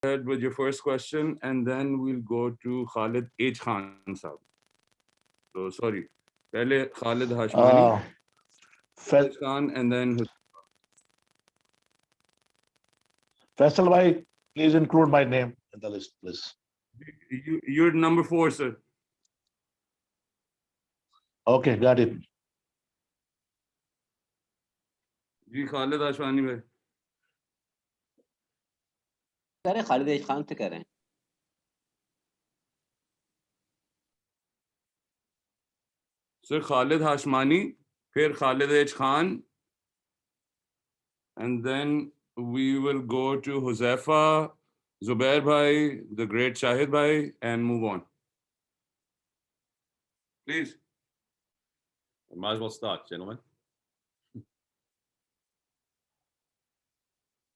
ahead with your first question, and then we'll go to Khalid H. Khan sahab. So sorry. Pehle Khalid Hashmani, Uh, Fa- H. Khan, and then Faisal bhai, please include my name in the list, please. you're number 4, sir. Okay, got it. Ji Khalid Hashmani bhai. कह रहे हैं खालिद खान से कह रहे हैं Sir Khalid Hashmani, फिर Khalid H. Khan, and then we will go to Huzaifa, Zubair bhai, the great Shahid bhai, and move on. Please. Might as well start, gentlemen.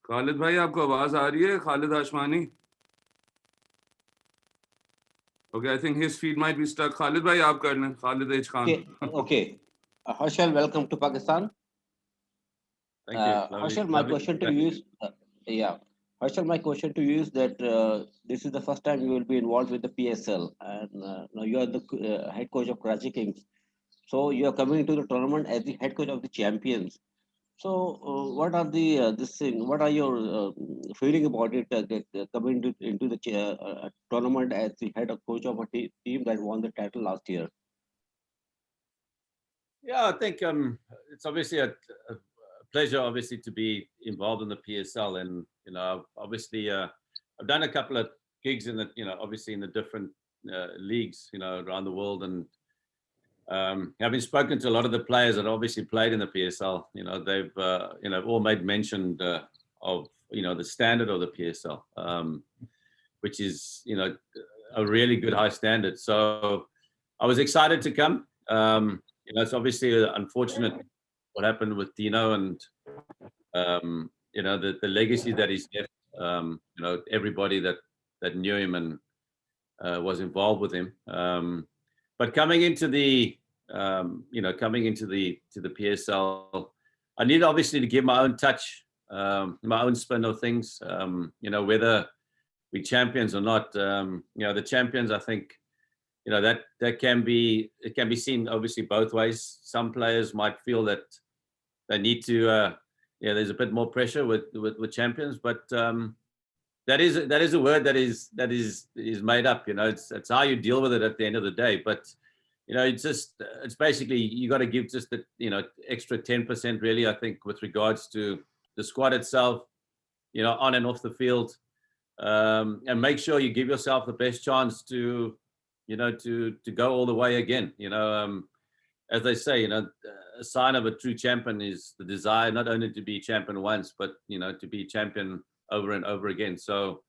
Khalid bhai, आपको आवाज आ रही है? Khalid Hashmani. Okay, I think his feed might be stuck. Khalid bhai, आप कर लें. Khalid H. Khan. okay Herschelle, welcome to Pakistan. Thank you. Herschelle, my question to you is Herschelle, my question to you is that this is the first time you will be involved with the PSL, and now you are the head coach of Karachi Kings. So you are coming into the tournament as the head coach of the champions. So what are the this thing? What are your feeling about it? Coming into the tournament as the head coach of a team that won the title last year. Yeah, I think it's obviously a pleasure, obviously, to be involved in the PSL, and obviously, I've done a couple of gigs in the, obviously in the different leagues, around the world, and having spoken to a lot of the players that obviously played in the PSL, they've, all made mention of, the standard of the PSL, which is, a really good high standard. So I was excited to come. It's obviously unfortunate what happened with Deano, and the legacy that he's left. Everybody that knew him and was involved with him. But coming into the PSL, I need obviously to give my own touch, my own spin of things. Whether we champions or not, the champions, I think, that can be seen obviously both ways. Some players might feel that they need to, there's a bit more pressure with champions, but that is a word that is made up. It's how you deal with it at the end of the day. But it's basically you got to give just the extra 10% really, I think, with regards to the squad itself, on and off the field, and make sure you give yourself the best chance to go all the way again. As they say, a sign of a true champion is the desire not only to be champion once, but to be champion over and over again. So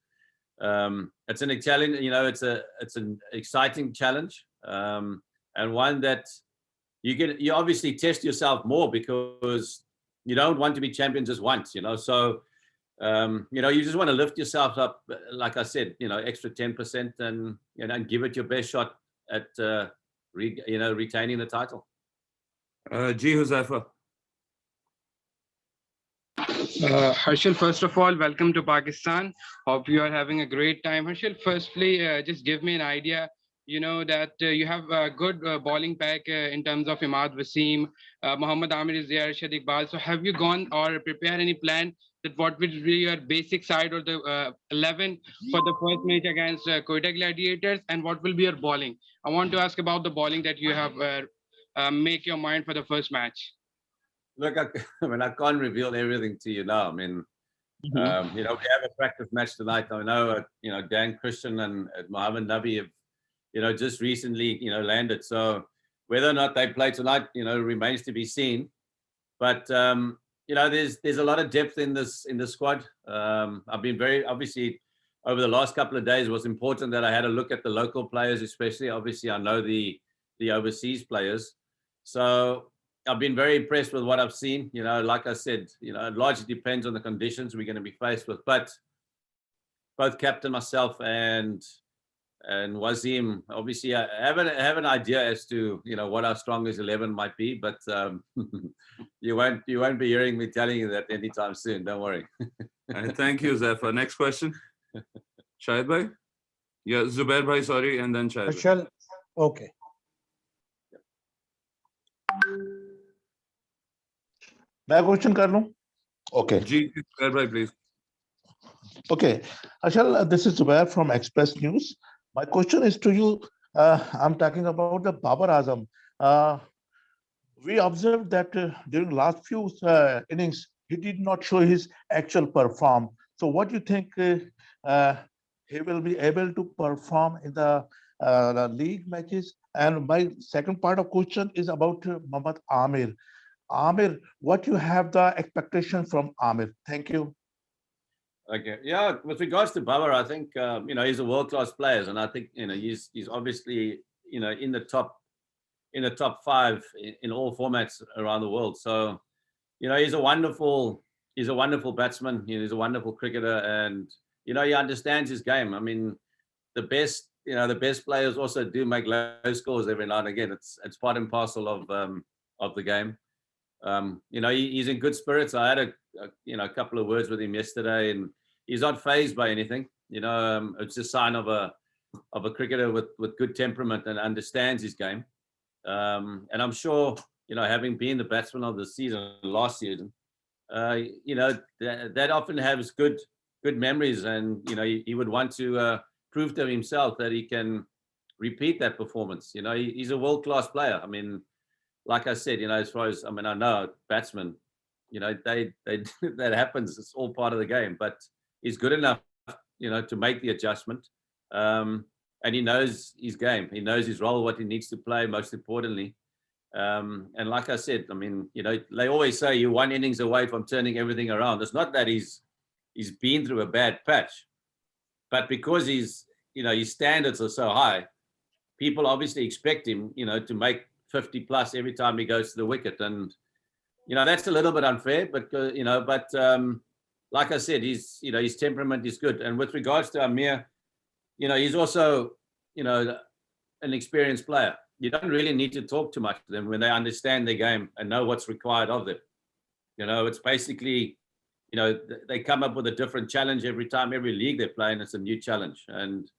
it's an challenge. It's an exciting challenge, and one that you obviously test yourself more, because you don't want to be champion just once. So you just want to lift yourself up, like I said, extra 10%, and and give it your best shot at retaining the title. Ji Huzaifa. Herschelle, first of all, welcome to Pakistan. Hope you are having a great time. Herschelle, firstly, just give me an idea. That you have a good bowling pack in terms of Imad Wasim, Muhammad Amir is there, Shad Iqbal. So have you gone or prepared any plan that what will be your basic side or the 11 for the first match against Quetta Gladiators, and what will be your bowling? I want to ask about the bowling that you have make your mind for the first match. Look, I can't reveal everything to you now. I mean, we have a practice match tonight. I know, Dan Christian and Mohammed Nabi have, just recently, landed. So whether or not they play tonight, remains to be seen. But there's a lot of depth in the squad. I've been very, obviously, over the last couple of days, it was important that I had a look at the local players, especially. Obviously, I know the overseas players. So I've been very impressed with what I've seen. Like I said, it largely depends on the conditions we're going to be faced with. But both captain, myself, and Wasim, obviously, I have an idea as to what our strongest 11 might be. But you won't be hearing me telling you that anytime soon. Don't worry. Thank you, Zephyr. Next question. Shahid bhai? Yeah, Zubair bhai, sorry, and then Shahid bhai. Herschelle, okay. मैं question कर लूं? Okay. Ji, Zubair bhai, please. Okay. Herschelle, this is Zubair from Express News. My question is to you. I'm talking about the Babar Azam. We observed that during last few innings, he did not show his actual perform. So what do you think he will be able to perform in the league matches? And my second part of question is about Mohammad Amir. Amir, what you have the expectation from Amir? Thank you. Okay, yeah. With regards to Babar, I think he's a world-class player, and I think he's obviously in the top 5 in all formats around the world. So he's a wonderful batsman. He's a wonderful cricketer, and he understands his game. I mean, the best players also do make low scores every now and again. It's part and parcel of the game. He's in good spirits. I had a couple of words with him yesterday, and he's not fazed by anything. It's a sign of a cricketer with good temperament and understands his game. And I'm sure, having been the batsman of the season last season, that often has good memories, and he would want to prove to himself that he can repeat that performance. He's a world-class player. I mean, like I said, as far as I know batsmen, they that happens. It's all part of the game. But he's good enough, to make the adjustment, and he knows his game. He knows his role, what he needs to play. Most importantly, and like I said, I mean, they always say you're one innings away from turning everything around. It's not that he's been through a bad patch, but because his standards are so high, people obviously expect him, to make 50 plus every time he goes to the wicket, and that's a little bit unfair. But like I said, his temperament is good. And with regards to Amir, he's also an experienced player. You don't really need to talk too much to them when they understand their game and know what's required of them. It's basically they come up with a different challenge every time. Every league they play, and it's a new challenge, and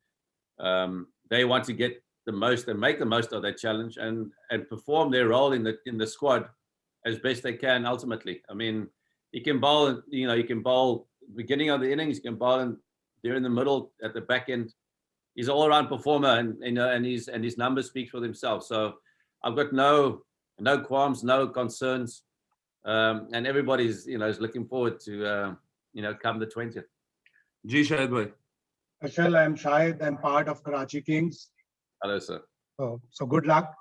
they want to get the most and make the most of that challenge and perform their role in the squad as best they can. Ultimately, I mean, you can bowl, you can bowl beginning of the innings, you can bowl during the middle, at the back end. He's an all-round performer, and his numbers speak for themselves. So I've got no qualms, no concerns, and everybody's is looking forward to come the 20th. Ji, Shahid bhai. Herschelle, I'm Shahid. I'm part of Karachi Kings. Hello, sir. So good luck.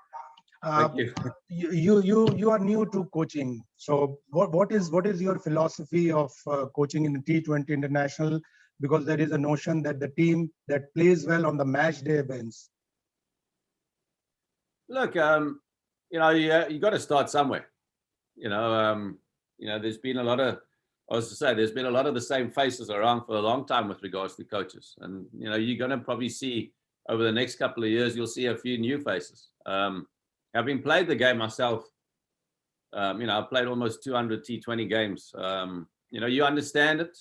Thank you. You are new to coaching. So what is your philosophy of coaching in the T20 International? Because there is a notion that the team that plays well on the match day wins. Look, you got to start somewhere. There's been a lot of, there's been a lot of the same faces around for a long time with regards to coaches, and you're going to probably see over the next couple of years, you'll see a few new faces. Having played the game myself, I've played almost 200 T20 games. You understand it,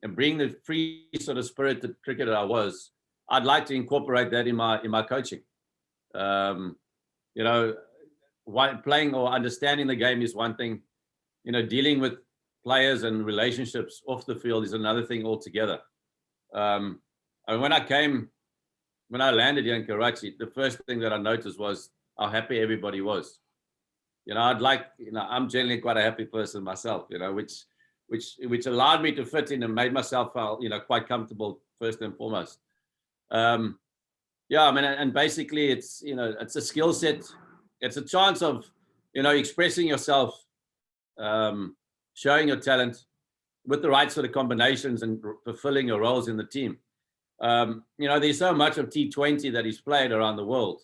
and bring the free sort of spirited cricketer I was. I'd like to incorporate that in my coaching. Playing or understanding the game is one thing. Dealing with players and relationships off the field is another thing altogether. And when I landed here in Karachi, the first thing that I noticed was how happy everybody was. I'm generally quite a happy person myself, which allowed me to fit in and made myself feel, quite comfortable first and foremost. And basically it's a skill set. It's a chance of, expressing yourself, showing your talent with the right sort of combinations and fulfilling your roles in the team. There's so much of T20 that is played around the world.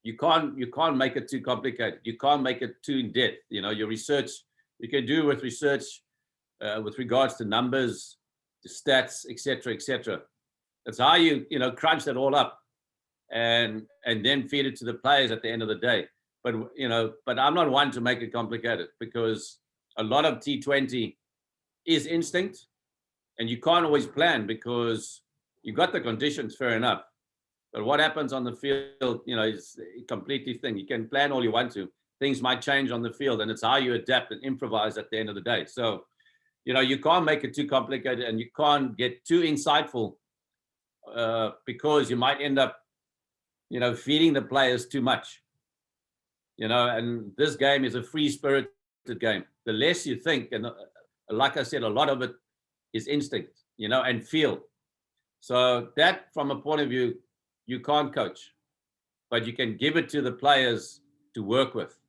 You can't make it too complicated. You can't make it too in depth. Your research, you can do with research with regards to numbers, to stats, etc., etc. That's how you crunch that all up and then feed it to the players at the end of the day. But I'm not one to make it complicated, because a lot of T20 is instinct. and you can't always plan because you got the conditions, fair enough. But what happens on the field, is a completely thing. You can plan all you want to. Things might change on the field, and it's how you adapt and improvise at the end of the day. So, you can't make it too complicated, and you can't get too insightful because you might end up, feeding the players too much. And this game is a free-spirited game. The less you think, and like I said, a lot of it is instinct, and feel. So that, from a point of view, you can't coach, but you can give it to the players to work with.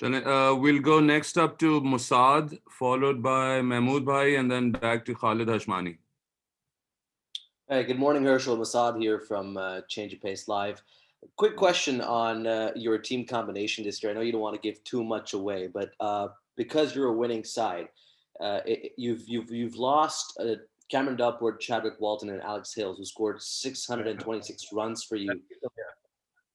We'll go next up to Musad, followed by Mahmood Bhai, and then back to Khalid Hashmani. Hey, good morning, Herschelle. Musad here from Change of Pace Live. Quick question on your team combination this year. I know you don't want to give too much away, but because you're a winning side, you've lost Cameron Duckworth, Chadwick Walton, and Alex Hills, who scored 626 runs for you.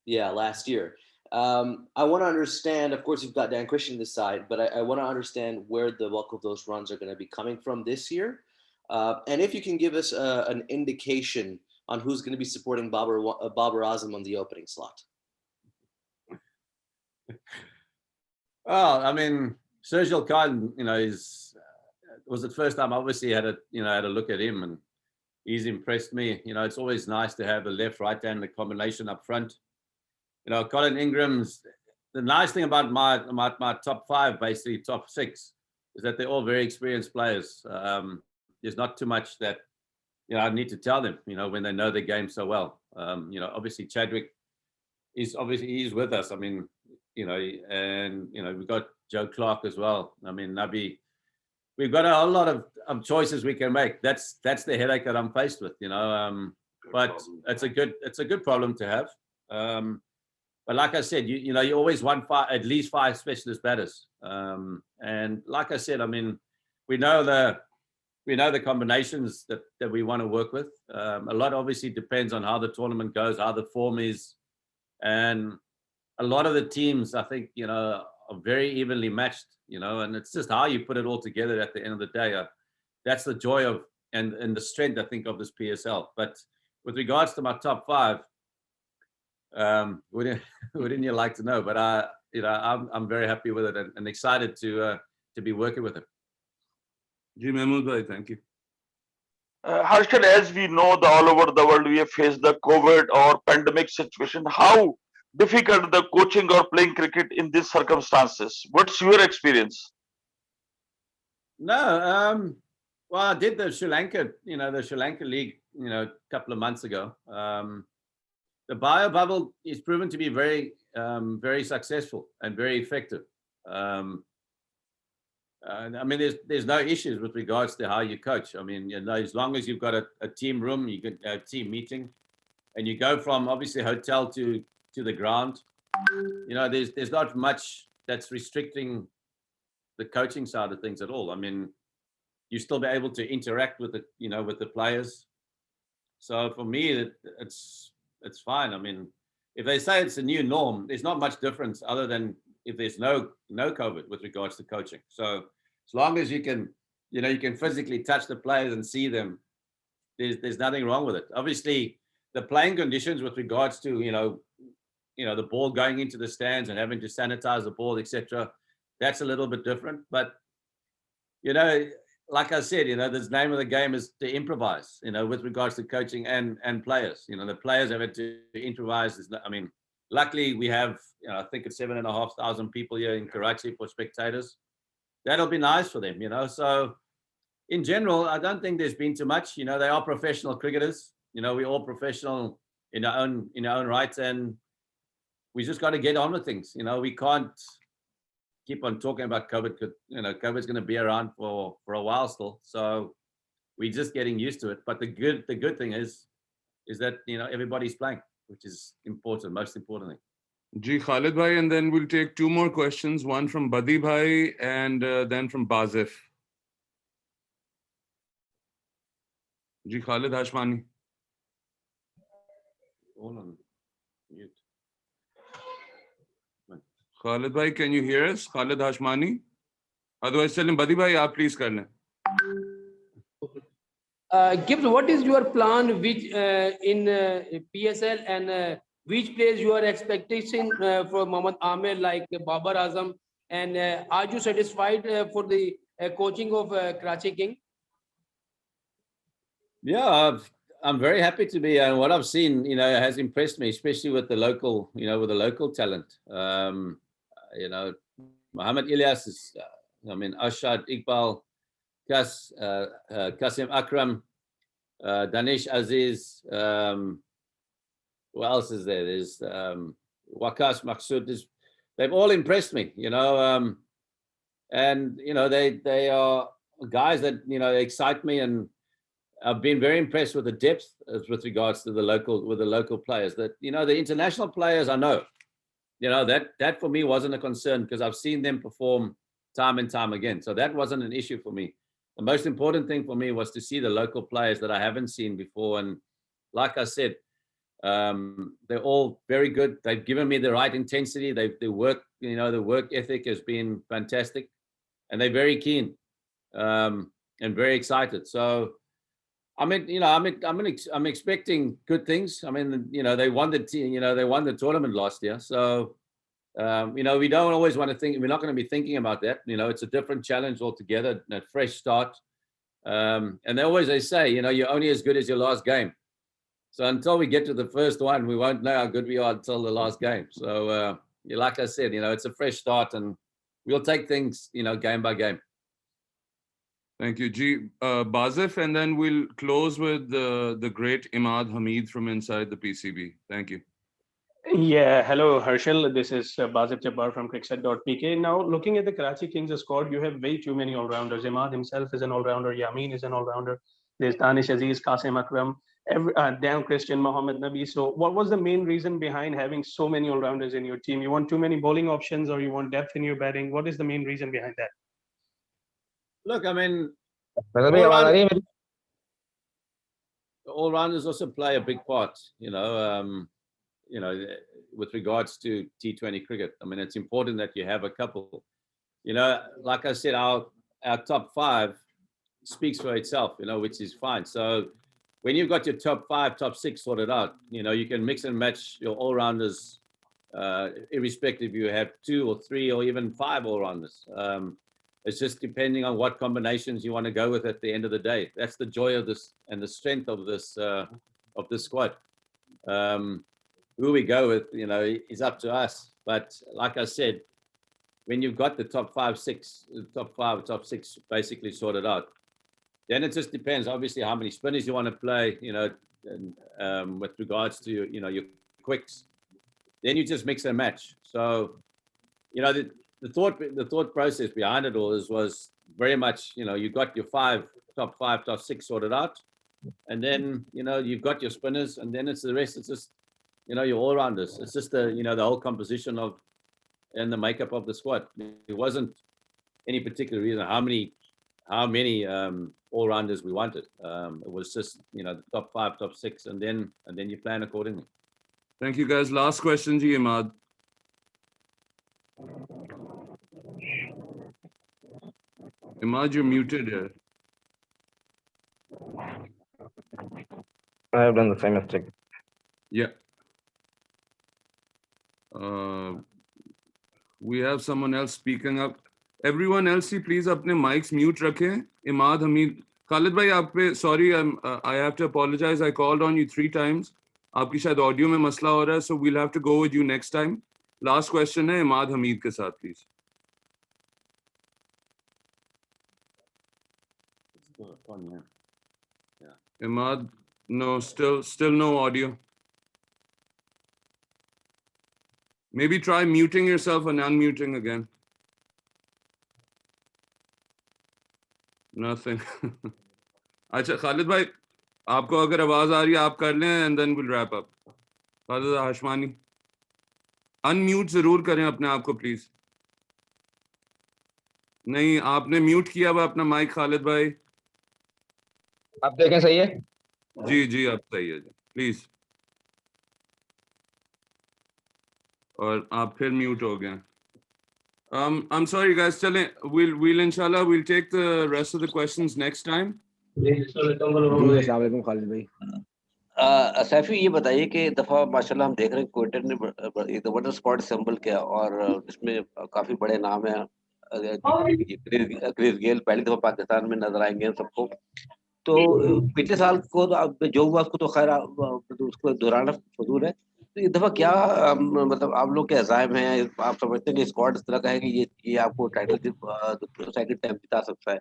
Yeah, last year. I want to understand, of course, you've got Dan Christian this side, but I want to understand where the bulk of those runs are going to be coming from this year. And if you can give us an indication on who's going to be supporting Babar Azam on the opening slot. Well, I mean, Sergio Khan, was the first time obviously had a look at him, and he's impressed me. It's always nice to have the left, right hand, the combination up front. Colin Ingram's, the nice thing about my top five, basically top six, is that they're all very experienced players. There's not too much that, I need to tell them, when they know the game so well. Obviously Chadwick he's with us. I mean, and, we've got Joe Clark as well. I mean, Nabi, we've got a lot of choices we can make. That's the headache that I'm faced with, but it's a good problem to have. But like I said, you always want at least five specialist batters. And like I said, I mean, we know the combinations that we want to work with. A lot obviously depends on how the tournament goes, how the form is. And a lot of the teams, I think, are very evenly matched, and it's just how you put it all together at the end of the day. That's the joy of and the strength, I think, of this PSL. But with regards to my top five, wouldn't you like to know? But I'm very happy with it and excited to be working with him. Ji Mahmood Bhai, thank you. Herschelle, as we know, all over the world, we have faced the COVID or pandemic situation. How difficult the coaching or playing cricket in these circumstances? What's your experience? No, well, I did the Sri Lanka League, a couple of months ago. The bio bubble is proven to be very, very successful and very effective. I mean, there's no issues with regards to how you coach. I mean, as long as you've got a team room, you get a team meeting, and you go from obviously hotel to the ground. There's not much that's restricting the coaching side of things at all. I mean, you still be able to interact with with the players. So for me, it's fine. I mean, if they say it's a new norm, there's not much difference other than if there's no COVID with regards to coaching. So as long as you can, you can physically touch the players and see them, there's nothing wrong with it. Obviously, the playing conditions with regards to, the ball going into the stands and having to sanitize the ball, etc., that's a little bit different. But, like I said, the name of the game is to improvise, with regards to coaching and players. The players have had to improvise. Luckily we have, I think it's 7,500 people here in Karachi for spectators. That'll be nice for them, So in general, I don't think there's been too much. They are professional cricketers. We're all professional in our own rights, and we just got to get on with things. We can't keep on talking about COVID. COVID's going to be around for a while still. So we're just getting used to it. But the good thing is that everybody's playing, which is important, most importantly. Ji Khalid Bhai, and then we'll take two more questions, one from Badi Bhai and then from Bazif. Ji Khalid Hashmani. All on mute. Khalid Bhai, can you hear us? Khalid Hashmani. Otherwise, tell him Badi Bhai, please kar lein. Gibbs, what is your plan which in PSL and which players you are expecting for Mohammad Ahmed like Babar Azam and are you satisfied for the coaching of Karachi King? Yeah, I'm very happy to be, and what I've seen, has impressed me, especially with the local, with the local talent. Mohammed Ilyas is, Ashad Iqbal, Kasim Akram, Danish Aziz. Who else is there? There's Wakash Maksud. They've all impressed me, and they are guys that they excite me, and I've been very impressed with the depth with regards to the local players. That the international players I know, that for me wasn't a concern because I've seen them perform time and time again. So that wasn't an issue for me. The most important thing for me was to see the local players that I haven't seen before. And like I said, they're all very good. They've given me the right intensity. The work ethic has been fantastic, and they're very keen and very excited. So I'm expecting good things. I mean, they won the tournament last year. So, we don't always want to think, we're not going to be thinking about that. It's a different challenge altogether, a fresh start. And they say, you're only as good as your last game. So until we get to the first one, we won't know how good we are until the last game. So, like I said, it's a fresh start and we'll take things, game by game. Thank you, G. Bazif, and then we'll close with the great Imad Hamid from inside the PCB. Thank you. Yeah, hello, Herschelle. This is Bazif Jabbar from cricket.pk. Now, looking at the Karachi Kings squad, you have way too many all-rounders. Imad himself is an all-rounder. Yamin is an all-rounder. There's Danish Aziz, Qasim Akram, Dan Christian, Mohammed Nabi. So what was the main reason behind having so many all-rounders in your team? You want too many bowling options or you want depth in your batting? What is the main reason behind that? Look, I mean, all-rounders also play a big part, with regards to T20 cricket. I mean, it's important that you have a couple. Like I said, our top five speaks for itself, which is fine. So when you've got your top five, top six sorted out, you can mix and match your all-rounders, irrespective you have 2 or 3 or even 5 all-rounders. It's just depending on what combinations you want to go with at the end of the day. That's the joy of this and the strength of this squad. Who we go with, is up to us. But like I said, when you've got the top 5, 6 basically sorted out, then it just depends, obviously, how many spinners you want to play, and with regards to your quicks. Then you just mix and match. So, the thought process behind it all was very much, you got your top 5, top 6 sorted out, and then you've got your spinners, and then the rest. It's just your all-rounders. It's just the whole composition and the makeup of the squad. It wasn't any particular reason how many all-rounders we wanted. It was just the top 5, top 6, and then you plan accordingly. Thank you, guys. Last question, Ji Imad. Imad, you're muted here. I have done the same mistake. Yeah. We have someone else speaking up. Everyone else, please अपने mics mute रखें. Imad Hamid. Khalid bhai, आप पे sorry, I have to apologize. I called on you 3 times. आपकी शायद audio में मसला हो रहा है, so we'll have to go with you next time. Last question है Imad Hamid के साथ, please. Yeah. Imad, no, still no audio. Maybe try muting yourself and unmuting again. Nothing. अच्छा खालिद भाई, आपको अगर आवाज आ रही है आप कर लें and then we'll wrap up. Khalid हाशमानी, unmute जरूर करें अपने आप को प्लीज. नहीं, आपने म्यूट किया हुआ अपना माइक खालिद भाई. आप देखें सही है? जी अब सही है प्लीज. और आप फिर म्यूट हो गए. I'm sorry guys, चलें, we'll inshallah we'll take the rest of the questions next time. जी अस्सलाम वालेकुम खालिद भाई। सैफी, ये बताइए कि दफा माशाल्लाह हम देख रहे हैं क्वेटर ने एक जबरदस्त स्क्वाड असेंबल किया और इसमें काफी बड़े नाम हैं। क्रिस गेल पहली दफा पाकिस्तान में नजर आएंगे हम सबको। तो पिछले साल को तो अब जो हुआ उसको तो खैर तो उसको दोहराना फजूल है। तो इस दफा क्या मतलब आप लोग के अज़ाइम हैं, आप समझते हैं कि स्क्वाड इस तरह का है कि ये आपको टाइटल सेकंड टाइम जिता सकता है?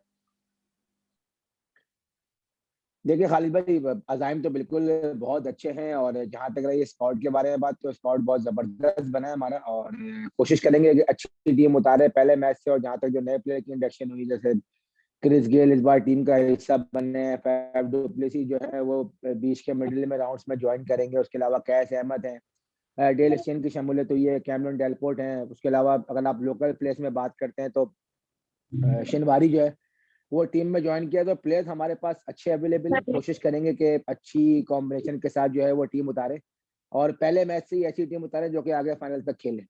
देखिए खालिद भाई, अज़ाइम तो बिल्कुल बहुत अच्छे हैं और जहाँ तक रही स्क्वाड के बारे में बात, तो स्क्वाड बहुत जबरदस्त बना है हमारा और कोशिश करेंगे कि अच्छी टीम उतारे पहले मैच से। और जहाँ तक जो नए प्लेयर की इंडक्शन हुई, जैसे क्रिस गेल इस बार टीम का हिस्सा बने हैं, फैफ डुप्लेसी जो है वो बीच के मिडिल में राउंड्स में ज्वाइन करेंगे। उसके अलावा कैस अहमद हैं, डेल स्टेन की शमूलियत हुई है, कैमरन डेलपोर्ट हैं। उसके अलावा अगर आप लोकल प्लेयर्स में बात करते हैं तो शिनवारी जो है वो टीम में ज्वाइन किया। तो प्लेयर्स हमारे पास अच्छे अवेलेबल हैं, कोशिश करेंगे कि अच्छी कॉम्बिनेशन के साथ जो है वो टीम उतारे और पहले मैच से ही ऐसी टीम उतारे जो कि आगे फाइनल तक खेले।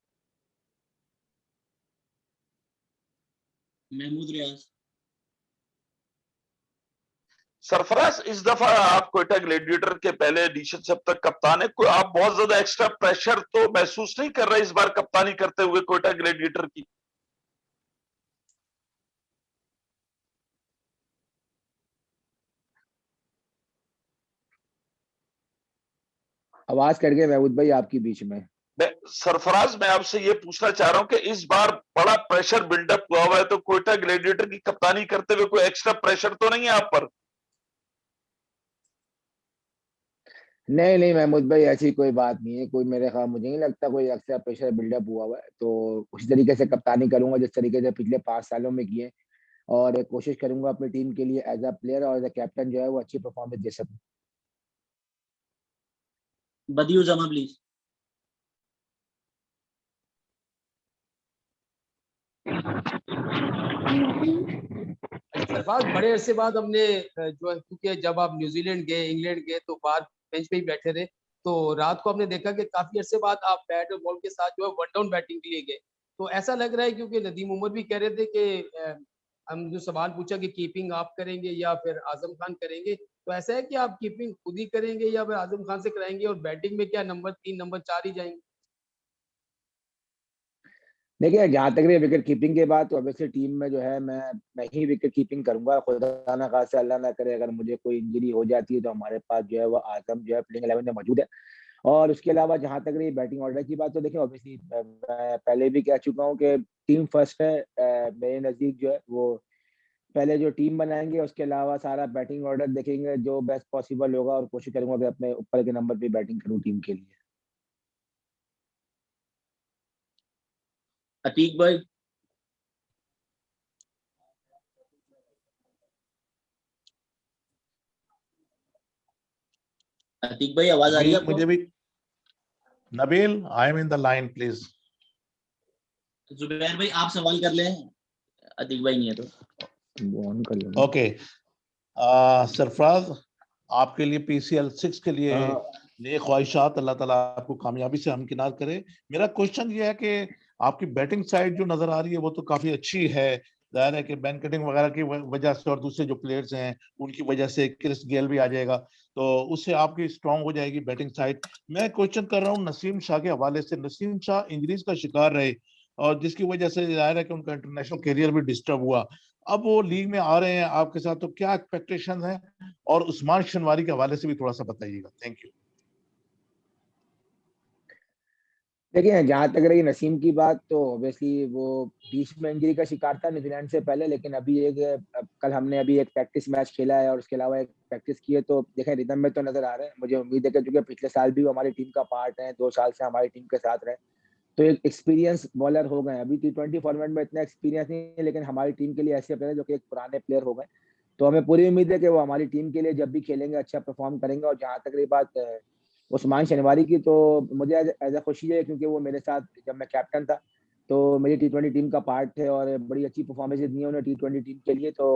महमूद रियाज। सरफराज, इस दफा आप क्वेटा ग्लैडिएटर के पहले एडिशन से अब तक कप्तान है, कोई आप बहुत ज्यादा एक्स्ट्रा प्रेशर तो महसूस नहीं कर रहे इस बार कप्तानी करते हुए क्वेटा ग्लैडिएटर की? आवाज कट गई महमूद भाई आपकी बीच में। सरफराज, मैं आपसे ये पूछना चाह रहा हूं कि इस बार बड़ा प्रेशर बिल्डअप हुआ हुआ है, तो क्वेटा ग्लैडिएटर की कप्तानी करते हुए कोई एक्स्ट्रा प्रेशर तो नहीं है आप पर? नहीं नहीं महमूद भाई, ऐसी कोई बात नहीं है। कोई मेरे ख्याल मुझे नहीं लगता कोई एक्स्ट्रा प्रेशर बिल्डअप हुआ हुआ है। तो उसी तरीके से कप्तानी करूंगा जिस तरीके से पिछले 5 सालों में किए और कोशिश करूंगा अपनी टीम के लिए एज अ प्लेयर और एज अ कैप्टन जो है वो अच्छी परफॉर्मेंस दे सकूं। बदियुज़्ज़मा प्लीज। सरफराज, बड़े अरसे बाद हमने जो है, क्योंकि जब आप न्यूजीलैंड गए, इंग्लैंड गए तो बाहर बेंच पे ही बैठे थे, तो रात को हमने देखा कि काफी अरसे बाद आप बैट और बॉल के साथ जो है वन डाउन बैटिंग के लिए गए। तो ऐसा लग रहा है, क्योंकि नदीम उमर भी कह रहे थे कि हम जो सवाल पूछा कि कीपिंग आप करेंगे या फिर आजम खान करेंगे, तो ऐसा है कि आप कीपिंग खुद ही करेंगे या फिर आजम खान से कराएंगे, और बैटिंग में क्या नंबर 3 नंबर 4 ही जाएंगे? देखिए जहाँ तक रही विकेट कीपिंग के बाद, तो ऑब्वियसली टीम में जो है मैं ही विकेट कीपिंग करूंगा। खुदा ना खास्ता अल्लाह ना करे अगर मुझे कोई इंजरी हो जाती है तो हमारे पास जो है वो आजम जो है प्लेइंग 11 में मौजूद है। और उसके अलावा जहाँ तक रही बैटिंग ऑर्डर की बात, तो देखिए ऑब्वियसली मैं पहले भी कह चुका हूँ कि टीम फर्स्ट है। मेरे नज़दीक जो है वो पहले जो टीम बनाएंगे उसके अलावा सारा बैटिंग ऑर्डर देखेंगे जो बेस्ट पॉसिबल होगा और कोशिश करूंगा कि अपने ऊपर के नंबर पे बैटिंग करूँ टीम के लिए। अतीक भाई। अतीक भाई आवाज आ रही है आपको? मुझे भी Nabeel, I am in the line please. Zubair भाई आप सवाल कर लें, अतीक भाई नहीं है तो। ओके, सरफराज, आपके लिए PSL6 के लिए नेक ख्वाहिशात, अल्लाह ताला आपको कामयाबी से हमकिनार करे। मेरा क्वेश्चन ये है कि आपकी बैटिंग साइड जो नजर आ रही है वो तो काफी अच्छी है। जाहिर है कि बैन कटिंग वगैरह की वजह से और दूसरे जो प्लेयर्स हैं उनकी वजह से क्रिस गेल भी आ जाएगा, तो उससे आपकी स्ट्रांग हो जाएगी बैटिंग साइड। मैं क्वेश्चन कर रहा हूँ नसीम शाह के हवाले से। नसीम शाह इंजरीज का शिकार रहे और जिसकी वजह से जाहिर है कि उनका इंटरनेशनल करियर भी डिस्टर्ब हुआ। अब वो लीग में आ रहे हैं आपके साथ, तो क्या एक्सपेक्टेशन है? और उस्मान शनवारी के हवाले से भी थोड़ा सा बताइएगा। Thank you. देखिए जहाँ तक रही नसीम की बात, तो ऑब्वियसली वो बीच में इंजरी का शिकार था न्यूजीलैंड से पहले, लेकिन अभी कल हमने अभी एक प्रैक्टिस मैच खेला है और उसके अलावा एक प्रैक्टिस की है, तो देखें रिदम में तो नजर आ रहे हैं। मुझे उम्मीद है कि चूंकि पिछले साल भी वो हमारी टीम का पार्ट है, 2 साल से हमारी टीम के साथ रहे, तो एक एक्सपीरियंस बॉलर हो गए। अभी T20 फॉर्मेट में इतना एक्सपीरियंस नहीं है, लेकिन हमारी टीम के लिए ऐसे प्लेयर जो कि एक पुराने प्लेयर हो गए, तो हमें पूरी उम्मीद है कि वो हमारी टीम के लिए जब भी खेलेंगे अच्छा परफॉर्म करेंगे। और जहाँ तक रही बात उस्मान शनवारी की, तो मुझे एज अ खुशी है क्योंकि वो मेरे साथ जब मैं कैप्टन था तो मेरी T20 टीम का पार्ट थे और बड़ी अच्छी परफॉर्मेंस दी है उन्होंने T20 टीम के लिए। तो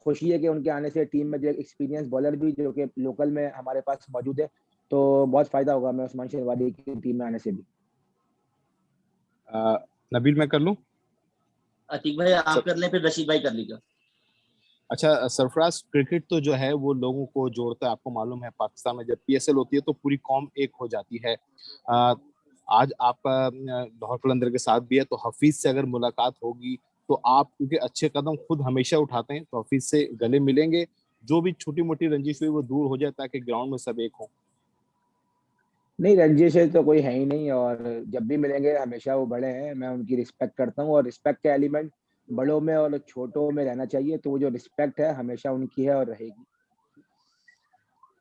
खुशी है कि उनके आने से टीम में जो एक्सपीरियंस बॉलर भी जो कि लोकल में हमारे पास मौजूद है, तो बहुत फायदा होगा मैं उस्मान शनवारी की टीम में आने से भी। नबील मैं कर लूं? अतीक भाई आप कर लें, फिर रशीद भाई कर लीजिए। अच्छा सरफराज, क्रिकेट तो जो है वो लोगों को जोड़ता है, आपको मालूम है पाकिस्तान में जब पीएसएल होती है तो पूरी कौम एक हो जाती है। आज आपका लाहौर कलंदर के साथ भी है, तो हफीज से अगर मुलाकात होगी तो आप, क्योंकि अच्छे कदम खुद हमेशा उठाते हैं, तो हफीज से गले मिलेंगे, जो भी छोटी मोटी रंजिश हुई वो दूर हो जाए ताकि ग्राउंड में सब एक हो। नहीं, रंजिश तो कोई है ही नहीं, और जब भी मिलेंगे हमेशा वो बड़े हैं, मैं उनकी रिस्पेक्ट करता हूँ, और रिस्पेक्ट का एलिमेंट बड़ों में और छोटों में रहना चाहिए, तो वो जो रिस्पेक्ट है हमेशा उनकी है और रहेगी।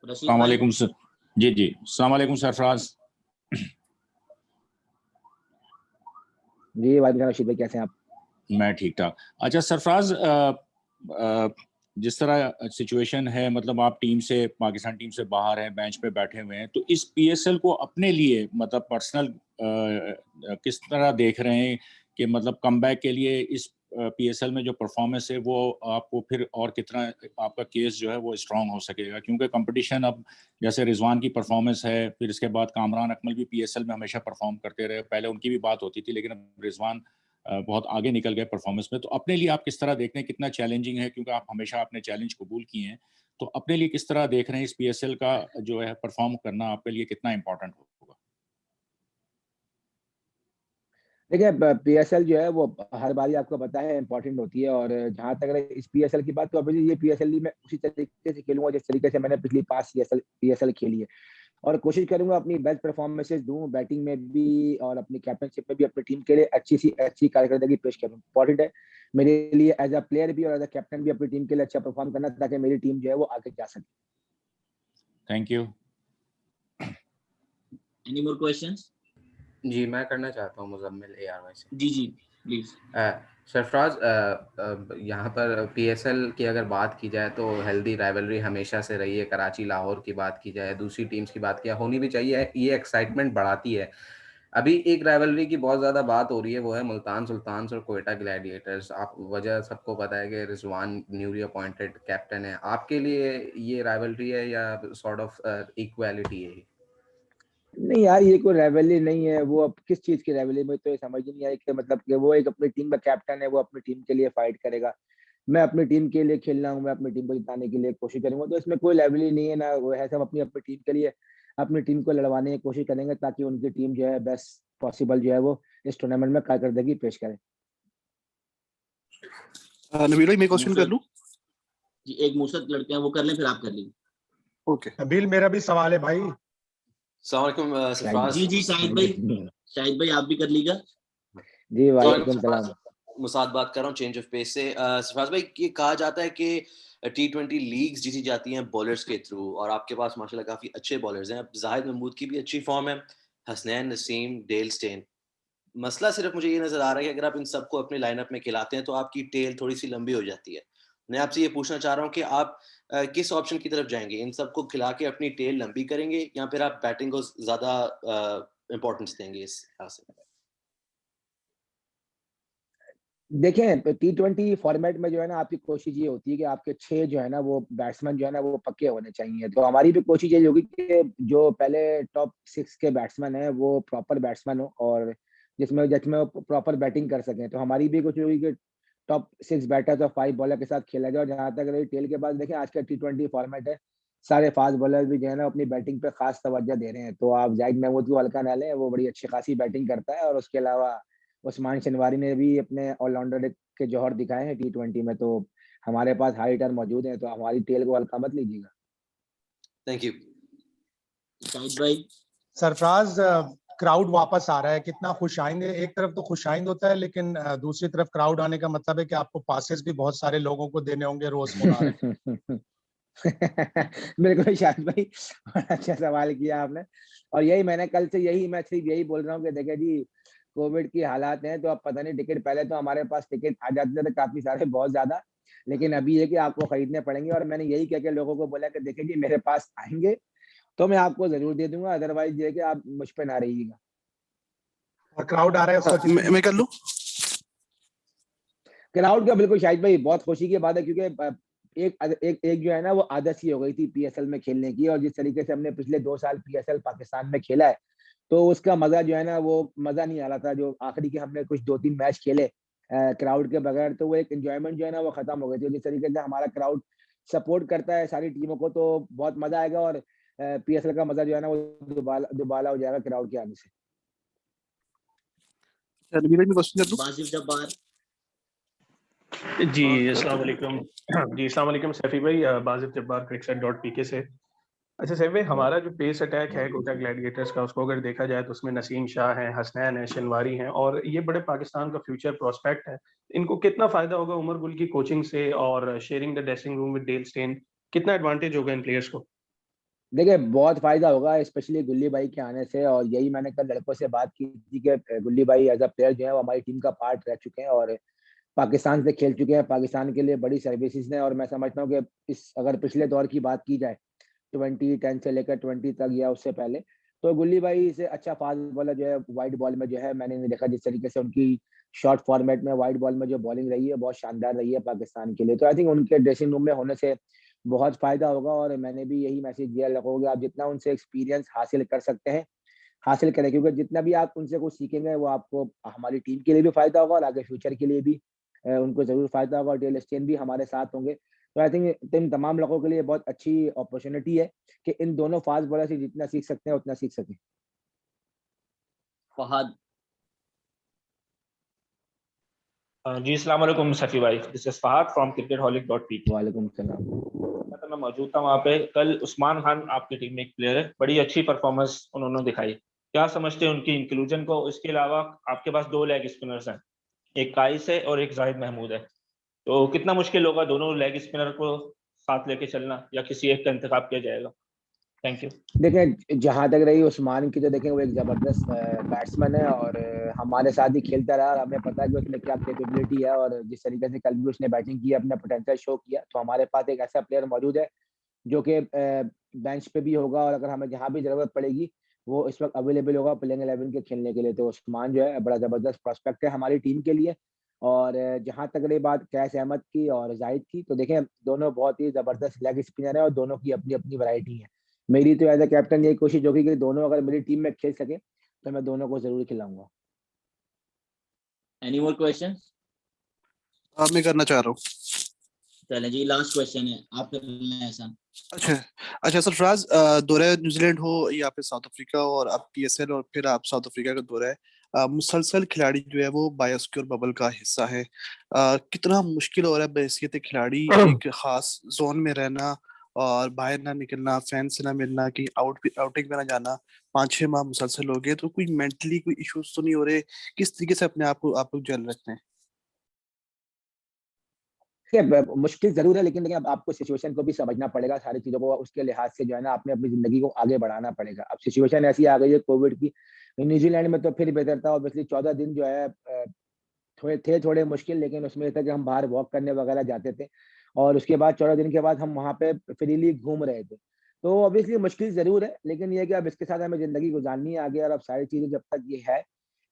अस्सलाम वालेकुम सर। जी जी, अस्सलाम वालेकुम सरफराज। जी वालेकुम रशीद भाई, कैसे हैं आप? मैं ठीक ठाक। अच्छा सरफराज, जिस तरह सिचुएशन है, मतलब आप टीम से, पाकिस्तान टीम से बाहर हैं, बेंच पे बैठे हुए हैं, तो इस पीएसएल को अपने लिए मतलब पर्सनल किस तरह देख रहे हैं कि मतलब कमबैक के लिए इस पीएसएल में जो परफॉर्मेंस है वो आपको फिर और कितना आपका केस जो है वो स्ट्रांग हो सकेगा, क्योंकि कंपटीशन अब जैसे रिजवान की परफॉर्मेंस है, फिर इसके बाद कामरान अकमल भी पीएसएल में हमेशा परफॉर्म करते रहे, पहले उनकी भी बात होती थी, लेकिन अब रिजवान बहुत आगे निकल गए परफॉर्मेंस में। तो अपने लिए आप किस तरह देख रहे हैं, कितना चैलेंजिंग है, क्योंकि आप हमेशा अपने चैलेंज कबूल किए हैं, तो अपने लिए किस तरह देख रहे हैं इस पीएसएल का जो है परफॉर्म करना आपके लिए कितना इंपॉर्टेंट होगा? देखिए, पीएसएल जो है वो हर बारी आपको पता है इम्पोर्टेंट होती है, और जहां तक अगर इस पीएसएल की बात, तो अभी ये पीएसएल मैं उसी तरीके से खेलूंगा जिस तरीके से मैंने पिछली 5 पीएसएल खेली है, और कोशिश करूंगा अपनी बेस्ट परफॉर्मेंसेस दूं, बैटिंग में भी और अपनी कैप्टनशिप में भी अपनी टीम के लिए अच्छी कारकर्दगी पेश करूं। इंपॉर्टेंट है मेरे लिए एज अ प्लेयर भी और एज अ कैप्टन भी अपनी टीम के लिए अच्छा परफॉर्म करना, ताकि मेरी टीम जो है वो आगे जा सके। Thank you. Any more questions? जी मैं करना चाहता हूँ मुजम्मिल ARY से। जी जी प्लीज। सरफराज, यहाँ पर पीएसएल की अगर बात की जाए तो हेल्दी राइवलरी हमेशा से रही है। कराची लाहौर की बात की जाए, दूसरी टीम्स की बात किया, होनी भी चाहिए, ये एक्साइटमेंट बढ़ाती है। अभी एक राइवलरी की बहुत ज़्यादा बात हो रही है, वो है मुल्तान सुल्तान्स और क्वेटा ग्लैडिएटर्स। आप वजह सबको पता है कि रिजवान न्यूली अपॉइंटेड कैप्टन है। आपके लिए ये राइवलरी है या सॉर्ट ऑफ इक्वालिटी है? नहीं यार, ये कोई रेवली नहीं है, वो अब किस चीज की रेवली में तो ये समझ नहीं आई कि मतलब कि वो एक अपनी टीम का कैप्टन है, वो अपनी टीम के लिए फाइट करेगा, मैं अपनी टीम के लिए खेलना हूँ, मैं अपनी टीम को जिताने के लिए कोशिश करूंगा, तो इसमें कोई रेवली नहीं है ना वो है, सब अपनी अपनी टीम के लिए अपनी टीम को लड़वाने की कोशिश करेंगे, ताकि उनकी टीम जो है बेस्ट पॉसिबल जो है वो इस टूर्नामेंट में कारकर्दगी पेश करे। नबील भाई मैं क्वेश्चन कर लूं? जी, एक मुर्शद लड़के हैं वो कर लें, फिर आप कर लीजिए। ओके नबील, मेरा भी सवाल है भाई। जी जी शाहिद भाई आप भी कर लीजिए। जी वालेकुम सलाम। मुसाद बात कर रहा हूँ चेंज ऑफ पेस से। सरफराज भाई, ये कहा जाता है कि T20 लीग्स जीती जाती हैं बॉलर्स के थ्रू, और आपके पास माशाल्लाह काफी अच्छे बॉलर्स हैं। अब जाहिद महमूद की भी अच्छी फॉर्म है, हसनैन नसीम, डेल स्टेन। मसला सिर्फ मुझे ये नजर आ रहा है कि अगर आप इन सबको अपने लाइनअप में खिलाते हैं तो आपकी टेल थोड़ी सी लंबी हो जाती है। मैं आपसे ये पूछना चाह रहा हूँ कि आप किस ऑप्शन की तरफ जाएंगे? इन सबको खिला के अपनी टेल लंबी करेंगे या फिर आप बैटिंग को ज्यादा इंपॉर्टेंस देंगे इस लिहाज से? देखें, T20 फॉर्मेट में जो है ना आपकी कोशिश ये होती है कि आपके 6 जो है ना वो बैट्समैन जो है ना वो पक्के होने चाहिए, तो हमारी भी कोशिश ये होगी कि जो पहले टॉप 6 के बैट्समैन हैं वो प्रॉपर बैट्समैन हो, और जिसमें वो प्रॉपर बैटिंग कर सकें, तो हमारी भी कोशिश होगी कि टॉप 6 बैटर्स और 5 बॉलर के साथ खेला जाए। और जहाँ तक रही टेल के बाद, देखें आज का T20 फॉर्मेट है, सारे फास्ट बॉलर भी जो है ना अपनी बैटिंग पे खास तवज्जो दे रहे हैं, तो आप जाहिद महमूद को हल्का ना लें, वो बड़ी अच्छी खासी बैटिंग करता है, और उसके अलावा उस्मान शनवारी ने भी अपने ऑलराउंडर के जौहर दिखाए हैं T20 में, तो हमारे पास हाई हिटर मौजूद हैं, तो हमारी टेल को हल्का मत लीजिएगा। Thank you. शाहिद भाई। सरफराज, क्राउड वापस आ रहा है, कितना खुश आएंगे? एक तरफ तो खुश आइंद होता है, लेकिन दूसरी तरफ क्राउड आने का मतलब है कि आपको पासेस भी बहुत सारे लोगों को देने होंगे रोज मुबारक। बिल्कुल शाहिद भाई, अच्छा सवाल किया आपने, और यही मैंने कल से मैं सिर्फ यही बोल रहा हूँ कि देखिए जी, कोविड की हालात हैं, तो अब पता नहीं, टिकट पहले तो हमारे पास टिकट आ जाते थे काफी सारे, बहुत ज्यादा, लेकिन अभी ये कि आपको खरीदने पड़ेंगे, और मैंने यही कह के लोगों को बोला कि देखिए जी, मेरे पास आएंगे तो मैं आपको जरूर दे दूंगा, अदरवाइज ये कि आप मुझ पे ना रहिएगा। और क्राउड आ रहा है उसका मैं कर लूं? क्राउड का बिल्कुल शाहिद भाई बहुत खुशी की बात है, क्योंकि एक जो है ना वो आदत सी हो गई थी पीएसएल में खेलने की, और जिस तरीके से हमने पिछले 2 साल पीएसएल पाकिस्तान में खेला है, तो उसका मजा जो है ना वो मजा नहीं आ रहा था, जो आखिरी के हमने कुछ 2-3 मैच खेले, क्राउड के बगैर, तो वो एक एंजॉयमेंट जो है ना वो खत्म हो गई थी। जिस तरीके से हमारा क्राउड सपोर्ट करता है सारी टीमों को, तो बहुत मजा आएगा और पीएसएल का मजा जो है ना वो दुबाला हो जाएगा क्राउड के आने से। नबील भाई मैं क्वेश्चन कर लूं? बासिफ जब्बार। जी अस्सलाम वालेकुम। जी अस्सलाम वालेकुम सैफी भाई, बासिफ जब्बार cricket.pk से। अच्छा सैफ भाई, हमारा जो पेस अटैक है कोटा ग्लैडिएटर्स का, उसको अगर देखा जाए तो उसमें नसीम शाह है, हसनैन है, शनवारी हैं, और ये बड़े पाकिस्तान का फ्यूचर प्रोस्पेक्ट है। इनको कितना फायदा होगा उमर गुल की कोचिंग से और sharing the dressing room with Dale Steyn, कितना एडवांटेज होगा इन प्लेयर्स को? देखिए बहुत फायदा होगा स्पेशली गुल्ली भाई के आने से, और यही मैंने कल लड़कों से बात की थी कि गुल्ली भाई एज अ प्लेयर जो है वो हमारी टीम का पार्ट रह चुके हैं और पाकिस्तान से खेल चुके हैं, पाकिस्तान के लिए बड़ी सर्विसेज ने। और मैं समझता हूँ कि इस अगर पिछले दौर की बात की जाए 2010 से लेकर 20 तक या उससे पहले, तो गुल्ली भाई से अच्छा फास्ट बॉलर जो है वाइड बॉल में जो है मैंने नहीं देखा। जिस तरीके से उनकी शॉर्ट फॉर्मेट में वाइड बॉल में जो बॉलिंग रही है बहुत शानदार रही है पाकिस्तान के लिए। तो आई थिंक उनके ड्रेसिंग रूम में होने से बहुत फायदा होगा, और मैंने भी यही मैसेज दिया लोगों को, आप जितना उनसे एक्सपीरियंस हासिल कर सकते हैं हासिल करें, क्योंकि जितना भी आप उनसे कुछ सीखेंगे वो आपको हमारी टीम के लिए भी फायदा होगा और आगे फ्यूचर के लिए भी उनको जरूर फायदा होगा। और डेल स्टेन भी हमारे साथ होंगे, तो आई थिंक इन तमाम लोगों के लिए बहुत अच्छी अपॉर्चुनिटी है कि इन दोनों फास्ट बॉलर से जितना सीख सकते हैं उतना सीख सकें। फहद। जी अस्सलाम वालेकुम सफ़ी भाई, this is Fahad from cricketholic.pk। वालेकुम सलाम। मैं मौजूद था वहाँ पे कल। उस्मान खान आपकी टीम में एक प्लेयर है, बड़ी अच्छी परफॉर्मेंस उन्होंने दिखाई। क्या समझते हैं उनकी इंक्लूजन को? इसके अलावा आपके पास 2 लेग स्पिनर्स हैं, एक काइस है और एक जाहिद महमूद है, तो कितना मुश्किल होगा दोनों लेग स्पिनर को साथ लेके चलना, या किसी एक का इंतखाब किया जाएगा? Thank you. देखें जहां तक रही उस्मान की, तो देखें वो एक जबरदस्त बैट्समैन है और हमारे साथ ही खेलता रहा और हमें पता है कि उसमें क्या कैपेबिलिटी है, और जिस तरीके से कल भी उसने बैटिंग की, अपना पोटेंशियल शो किया। तो हमारे पास एक ऐसा प्लेयर मौजूद है जो कि बेंच पे भी होगा और अगर हमें जहां भी जरूरत पड़ेगी वो इस वक्त अवेलेबल होगा प्लेइंग 11 के खेलने के लिए। तो उस्मान जो है बड़ा जबरदस्त प्रोस्पेक्ट है हमारी टीम के लिए। और जहां तक रही बात कैस अहमद की और जाहिद की, तो देखें दोनों बहुत ही जबरदस्त लेग स्पिनर है और दोनों की अपनी अपनी वैरायटी है। मेरी तो एज अ कैप्टन यही कोशिश होगी कि दोनों अगर मेरी टीम में खेल सके तो मैं दोनों को जरूर खिलाऊंगा। Any more questions? मैं करना चाह रहा हूँ। चलें जी, लास्ट क्वेश्चन है आप कर लें ऐसा। अच्छा सरफराज, दौरा न्यूजीलैंड हो या फिर साउथ अफ्रीका और अब पीएसएल और फिर आप साउथ अफ्रीका का दौरा है, मुसलसल खिलाड़ी जो है वो बायोस्क्योर बबल का हिस्सा है। कितना मुश्किल हो रहा है बहैसियत खिलाड़ी एक खास जोन में रहना और बाहर ना निकलना, फैन से ना मिलना, कि आउटिंग में ना जाना। 5-6 माह मुसलसल हो गए, तो कोई मेंटली कोई इश्यूज तो नहीं हो रहे? किस तरीके से अपने आप लोग जल रखते हैं? मुश्किल जरूर है, लेकिन अब आपको सिचुएशन को भी समझना पड़ेगा, सारी चीजों को उसके लिहाज से जो है ना आपने अपनी जिंदगी को आगे बढ़ाना पड़ेगा। अब सिचुएशन ऐसी आ गई है कोविड की, न्यूजीलैंड में तो फिर बेहतर था ऑब्वियसली। 14 दिन जो है थोड़े मुश्किल, लेकिन उसमें ये था कि हम बाहर वॉक करने वगैरह जाते थे और उसके बाद 14 दिन के बाद हम वहाँ पे फ्रीली घूम रहे थे। तो ऑब्वियसली मुश्किल जरूर है, लेकिन ये है कि अब इसके साथ हमें जिंदगी गुजारनी है आगे, और अब सारी चीजें जब तक ये है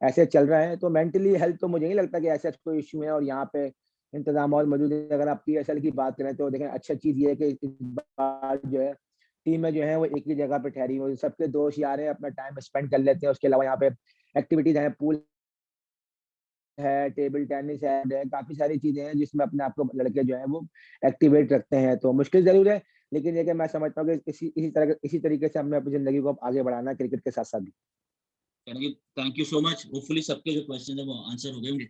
ऐसे चल रहे हैं तो मेंटली हेल्थ तो मुझे नहीं लगता कि ऐसा कोई इश्यू है। और यहाँ पे इंतजाम और मौजूद है। अगर आप पीएसएल की बात करें तो देखें अच्छा चीज ये है कि इस बार जो है टीमें जो है वो एक ही जगह पे ठहरी हुई, सबके दोस्त यार हैं, अपना टाइम स्पेंड कर लेते हैं। उसके अलावा यहाँ पे एक्टिविटीज हैं, पूल है, टेबल टेनिस है, काफी सारी चीजें हैं जिसमें अपने आप को लड़के जो है वो एक्टिवेट रखते हैं। तो मुश्किल जरूर है, लेकिन ये कि मैं समझता हूँ कि इसी तरीके से हमने अपनी जिंदगी को आगे बढ़ाना है क्रिकेट के साथ साथ भी। Thank you so much. Hopefully सबके जो क्वेश्चन है वो आंसर हो गए होंगे।